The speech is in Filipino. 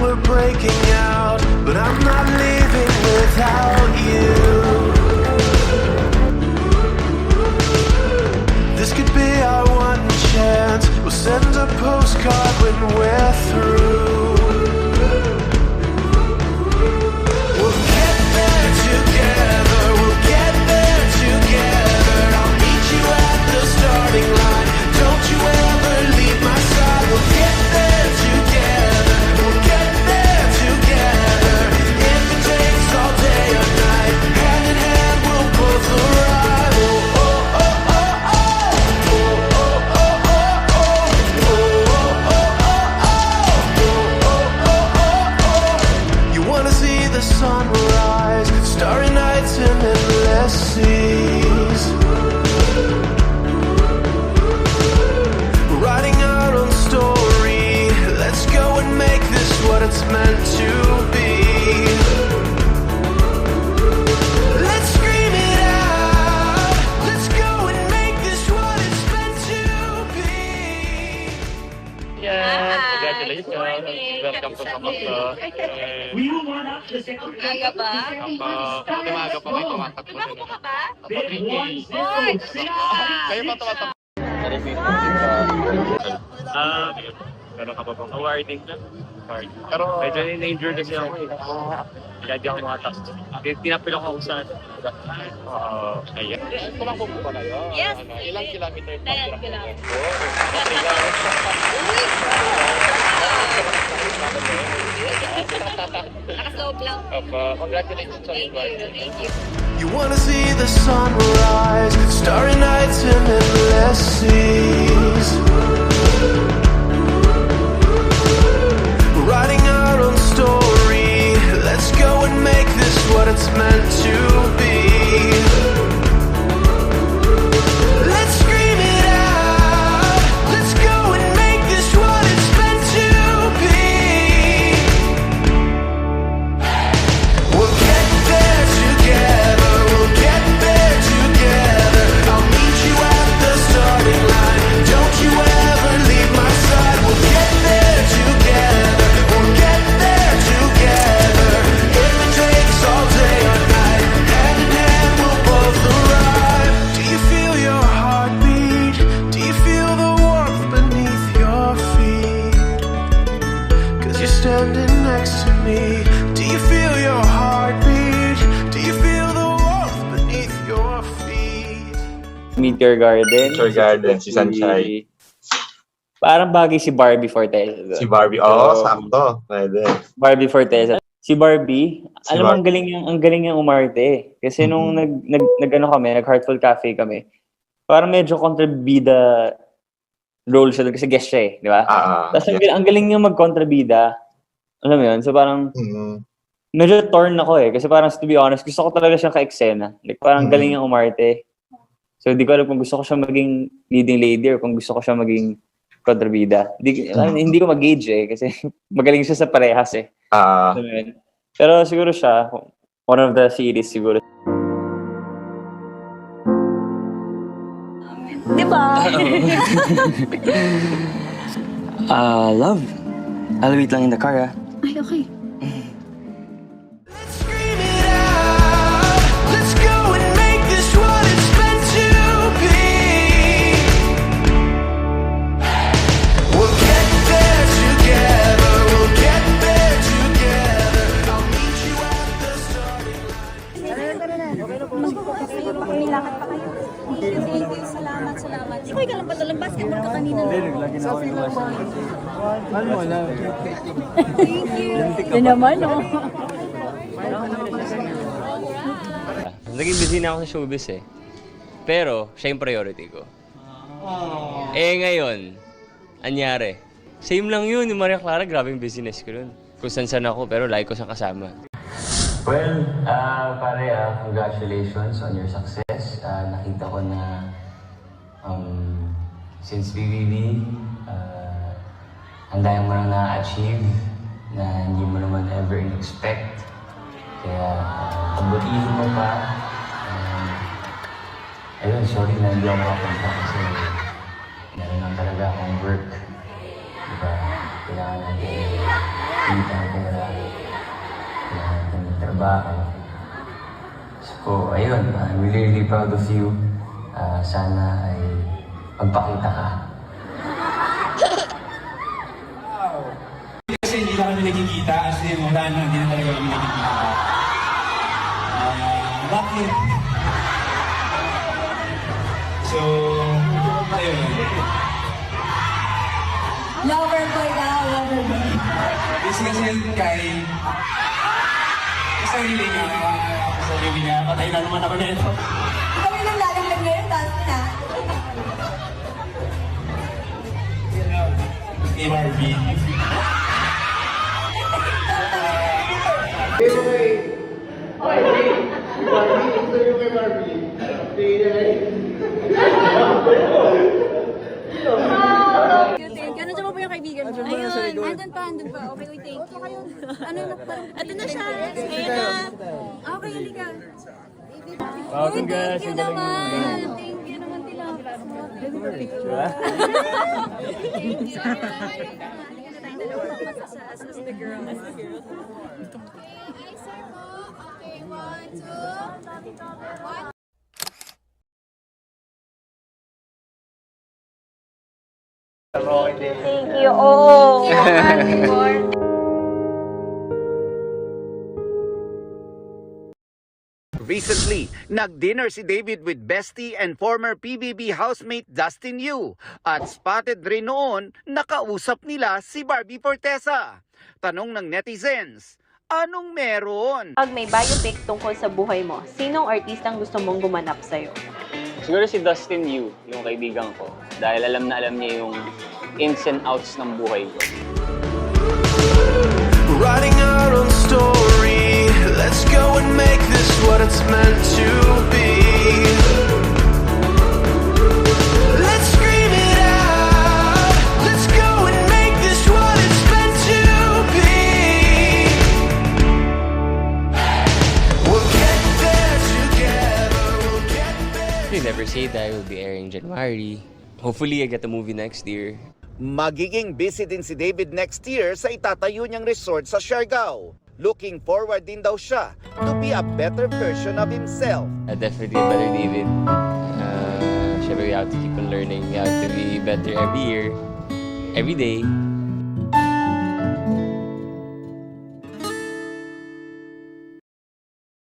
we're breaking out, but I'm not leaving without you. This could be our one chance. We'll send a postcard when we're through. We'll get there together. We'll get there together. I'll meet you at the starting line. Don't you ever leave my side. We'll get there together. We'll get there together. If it takes all day or night, hand in hand we'll both arrive. Oh, oh, oh, oh, oh. Oh, oh, oh, oh, oh. Oh, oh, oh, oh, oh. Oh, oh, oh, oh. You wanna see the sunrise, starry nights and endless seas. We're writing our own story. Let's go and make this what it's meant to be. Let's scream it out. Let's go and make this what it's meant to be. Yeah, congratulations. Welcome to Kamaklo. Aga ba? Umaga pa may tumatakbo. Tumakbo ka ba? Ricky. Oy! Kayo pa tumatakbo. Meron ka pa bang awarding na? Pero medyo in-injured kasi ako eh. Kaya di ako makatas. Tinapil ako kung saan. Ayan. Tumakbo po ba kayo? Yes. Ilang kilometer? 10 kilometers. Nakasloob lang. Congratulations on Thank you. Thank you. You wanna see the sunrise, starry nights and endless seas. We're writing our own story. Let's go and make this what it's meant to be. Let's scream it out. Let's go and make this what it's meant to be. We'll get there together. We'll get there together. I'll meet you at the starting line. Don't you ever leave my side. We'll get there together. We'll get there together. If it takes all day or night, hand in hand we'll both arrive. Do you feel your heartbeat? Do you feel the warmth beneath your feet? 'Cause you're standing next to me. Do you feel your heartbeat? Do you feel the warmth beneath your feet? Meteor Garden. Meteor Garden, si Sunshine. Parang bagay si Barbie Forteza. Si Barbie. Oo, sakto. Pwede. Barbie Forteza. Si Barbie, Si alam mo, Bar- ang galing niyang umarte. Kasi nung nag-ano kami, nag-Heartful Cafe kami, parang medyo kontrabida role siya doon kasi guest siya eh, di ba? Tapos ang galing niya mag-kontrabida. Alam mo yun? So parang, medyo torn ako eh. Kasi parang, to be honest, gusto ko talaga siyang ka-eksena. Like, parang galing niyang umarte. So, di ko alam kung gusto ko siya maging leading lady or kung gusto ko siya maging kontrabida. Hindi ko mag-gauge eh. Kasi magaling siya sa parehas eh. Alam mo yun? Pero siguro siya, one of the series siguro. Diba? Love. I'll wait lang in the car, ah. Ay, okay. Let's scream it out. Let's go and make this what it's meant to be. We'll get there together. We'll get there together. I'll meet you at the starting Milakad pa kayo. Thank you. Salamat. Ikaw ka lang pa dalang basketball ka kanina. Selfie lang ba? Ano mo lang? Thank you. Yan naman, no? Naging busy na ako sa showbiz eh. Pero, siya yung priority ko. Eh ngayon, anyari. Same lang yun, yung Maria Clara, grabe yung business ko nun. Kung saan ako, pero like ko siyang kasama. Well, pare, congratulations on your success. Nakita ko na since BBB, ang dami mo nang na-achieve na hindi mo naman ever in-expect. Kaya, kabutihin mo pa. Ayun, sorry na hindi ako makapunta kasi meron lang talaga akong work. Diba? Kailangan natin kita babae. So, ayun, I'm really, really proud of you. Sana ay magpakita ka. Kasi hindi na kami nagkikita, as in, wala na, hindi na talaga kami nagkikita. Bakit? So, ayun. Lover boy daw, lover boy. Kasi sarili niya, patay na naman ako na ito. Ikaw yung naglalaglag ngayon, tapos na. MRV. Thank you. Ano dyan mo ba yung kaibigan mo? Ayun, andun pa. Okay, wait, thank you. Ano na parang... Ito na siya. Ayun na. Okay, halika. Wow, congrats. Thank you naman. Thank you naman tila. Thank you. As the girl. Okay, 1, 2, 1. Thank you. Oo. Recently, nag-dinner si David with bestie and former PBB housemate Dustin Yu. At spotted rin noon, nakausap nila si Barbie Fortesa. Tanong ng netizens, anong meron? Pag may biopic tungkol sa buhay mo, sinong artistang gusto mong gumanap sa'yo? Siguro si Dustin Yu, yung kaibigan ko. Dahil alam na alam niya yung ins and outs ng buhay ko. Writing our own story. Let's go and make this what it's meant to be. Let's scream it out. Let's go and make this what it's meant to be. We'll get there together. We'll get there. You never say die will be airing January. Hopefully, I get a movie next year. Magiging busy din si David next year sa itatayo niyang resort sa Siargao. Looking forward din daw siya to be a better version of himself. Definitely a better David. Syempre, we have to keep on learning. We have to be better every year, every day.